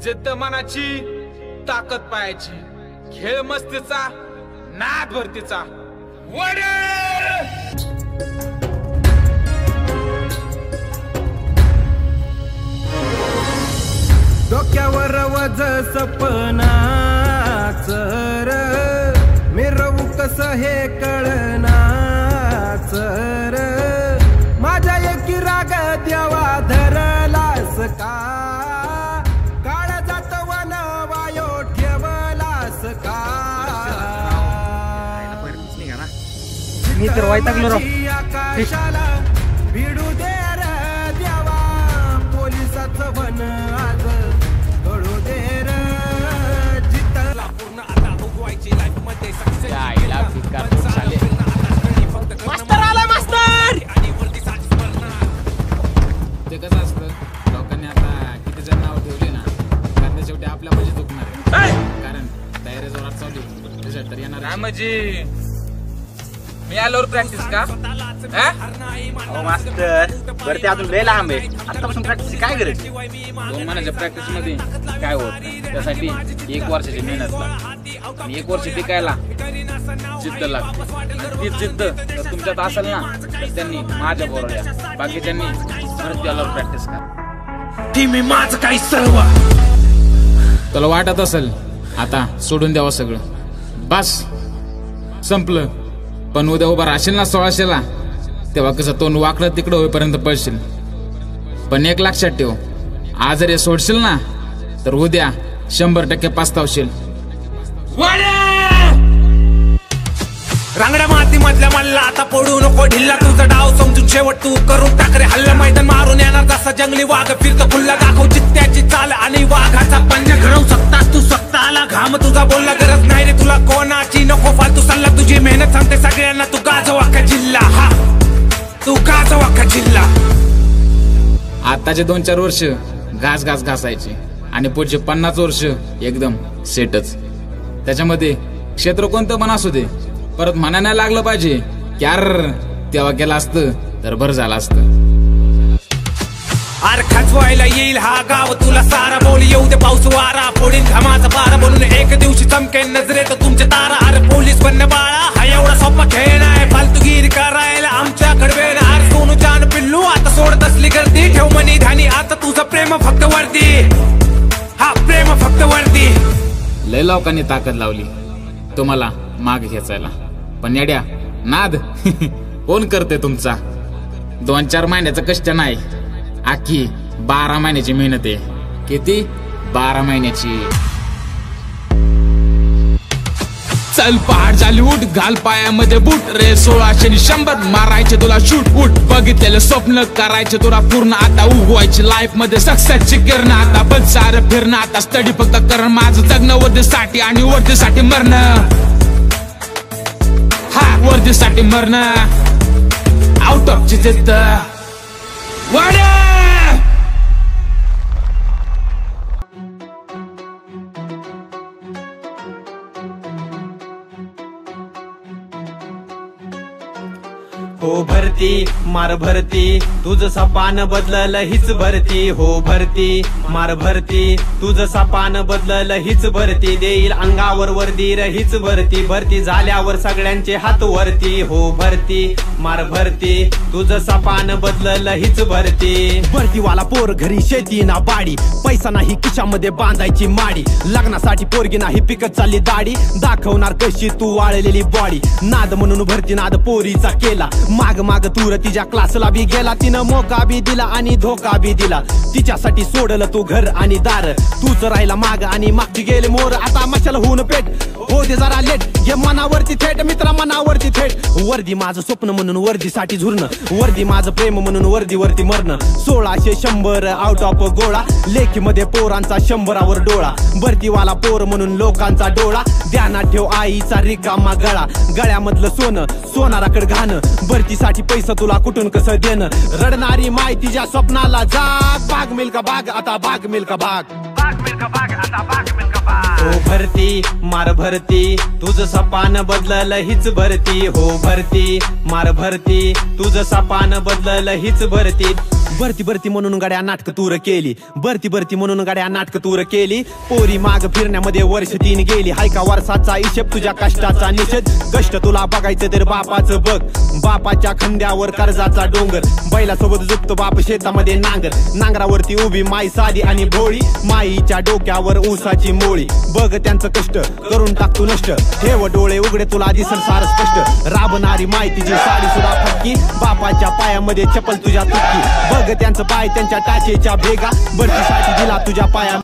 जिद्द मनाची, ताकद पायाची, खेळ मस्तीचा, नाद भरतीचा. डोक्यावर वज सपनाच र, मिरवू कस हे कळनाच र, माझ्या एकी राग देवा धरलास का, काळ जात वन वायो ठेवलास का. मी तर वैतागलो राव. आकाशाला भिडू दे रे देवा, पोलिसाचं वन आज कळू दे रे, जितला पूर्ण आता भोगवायची लाईफ मध्ये सक्सेस. यायला फिकार झाले. मास्तर आला मास्तर. ते कसं असतं, लोकांनी आता किती जण नाव ठेवले ना, कारण शेवटी आपल्या म्हणजे चुकणार आहे. कारण तयारी जोरात चालू, रिझल्ट तर येणार. काय म्हणजे मी आल्यावर प्रॅक्टिस का? हो मास्तर, बरं ते अजून लय लांब आहे. आतापासून प्रॅक्टिस काय गरज? 2 महिन्याच्या प्रॅक्टिस मध्ये काय होत नाही. त्यासाठी 1 वर्षाची मेहनत लागते. आणि 1 वर्ष टिकायला जिद्द लागते. ती जिद्द जर तुमच्यात असेल ना, तर त्यांनी माझ्या बरोबर या, बाकीच्यांनी परत आल्यावर प्रॅक्टिस करा. ती मी माझं काही सर्व. तुला वाटत असेल आता सोडून द्यावं सगळं, बस संपलं. पण उद्या उभा राहशील ना 1600ला, तेव्हा कसं तोंड वाकडं तिकडं होईपर्यंत पळशील. पण एक लक्षात ठेव, आज जर हे सोडशील ना, तर उद्या 100% पस्तावशील. रांगड्या माती मधल्या मल्ला आता पडू नको ढिल्ला, तुझा डाव समजून शेवट तू करून टाकरे हल्ला. मैदान मारून येणार जसा जंगली वाघ, फिरतो खुल्ला दाखव चित्त्याची चाल आणि वाघाचा पंजा. घडवू शकतास तू स्वतःला, घाम तुझा बोलला गरज नाही रे तुला कोणाची, नको फालतू सल्ला. तुझी मेहनत सांगते सगळ्यांना, तू गाजव अख्खा जिल्हा. हा तू गाजव अख्खा जिल्हा. आताचे 2-4 वर्ष घास घास घासायचे आणि पुढचे 50 वर्ष एकदम सेटच. त्याच्यामध्ये क्षेत्र कोणतं पण असू दे, परत म्हणा नाही लागलं पाहिजे की यार तेव्हा केलं असतं तर बरं झालं असतं. अरे खचवायला येईल हा गाव तुला सारा, बोल येऊ दे पाऊस वारा, फोडीन घामाचा पारा, बोलून एक दिवशी चमकेन नजरेत तुमचे तारा. अरे पोलीस बनणं बाळा हा एवढा सोपा खेळ नाही, फालतूगिरी करायला आमच्याकडे वेळ. अरे सोनू जान पिल्लू आता सोडत असली गर्दी, ठेव मनी धानी आता तुझं प्रेम फक्त वरती. हा प्रेम फक्त वरती. लय लोकांनी ताकद लावली तुम्हाला माग खेचायला, पण येड्या नाद कोण करते तुमचा? 2-4 महिन्याचं कष्ट नाही, आखी 12 महिन्याची मेहनत आहे. किती? 12 महिन्याची. चल पहाड झाली उठ, घाल पायामध्ये बूट रे. 1600 आणि 100 मारायचे तुला शूट उठ. बघितलेलं स्वप्न करायचे तुला पूर्ण, आता उगवायची लाईफ मध्ये सक्सेसची किरण. आता बघ सारं फिरणं, आता स्टडी फक्त करण. माझं जगणं वर्दीसाठी आणि वर्दीसाठी मरणं. हा वर्दीसाठी मरणं. आउट ऑफ ची जिद्द. हो भरती मार भरती, तुझं सपान बदललं हीच भरती. हो भरती मार भरती, तुझं सपान बदललं हीच भरती. देईल अंगावर वर्दी र हीच भरती. भरती झाल्यावर सगळ्यांचे हात वरती. हो भरती मार भरती, तुझं सपान बदललं हीच भरती. भरतीवाला पोर घरी शेती ना बाडी, पैसा नाही खिशामध्ये बांधायची माडी. लग्नासाठी पोरगी नाही पिकत चालली दाढी, दाखवणार कशी तू वाळलेली बॉडी. नाद म्हणून भरती नाद पोरीचा केला, माग माग तूर तिच्या क्लासला बी गेला. तिनं मोका बी दिला आणि धोका बी दिला, तिच्यासाठी सोडलं तू घर आणि दार. तूच राहिला माग आणि मागची गेले मोर. आता मशाला होऊन पेट हो दे जरा लेट, घे मनावरती थेट मित्रा मनावरती थेट. वर्दी माझं स्वप्न म्हणून वर्दीसाठी झुरणं, वर्दी माझं प्रेम म्हणून वर्दीवरती मरणं. 1600 आउट ऑफ गोळा, लेखीमध्ये पोरांचा 100वर डोळा. भरतीवाला पोर म्हणून लोकांचा डोळा, ध्यानात ठेव आईचा रिकामा गळा. गळ्यामधलं सोनं सोनाराकडे घाणं, भरतीसाठी पैसा तुला कुठून कसं देणं. रडणारी माय तिच्या स्वप्नाला जाग, बाग मिल्का बाग आता बाग मिल्का बाग. हो भरती मार भरती, तुझं सपान बदललं हीच भरती. हो भरती मार भरती, तुझं सपान बदललं हीच भरती. भरती भरती म्हणून गाड्या नाटक तूर केली, भरती भरती म्हणून गाड्या नाटक तूर केली. पोरी माग फिरण्यामध्ये वर्ष 3 गेली. हाय का वर्षाचा हिशेब तुझ्या कष्टाचा निषेध. कष्ट तुला बघायचं तर बापाचं बघ, बापाच्या खांद्यावर कर्जाचा डोंगर. बैलासोबत झुकतो बाप शेतामध्ये नांगर, नांगरावरती उभी माई साधी आणि भोळी. माईच्या डोक्यावर ऊसाची मोळी. बघ त्यांचं कष्ट करून टाकतो नष्ट. ठेव डोळे उघडे तुला दिसल सार स्पष्ट. राबणारी माई तिची साडी सुद्धा फटकी, बापाच्या पायामध्ये चप्पल तुझ्या तुटकी. बघ त्यांचं पाय त्यांच्या टाचेच्या भेगा, भरतीसाठी दिला तुझ्या पाया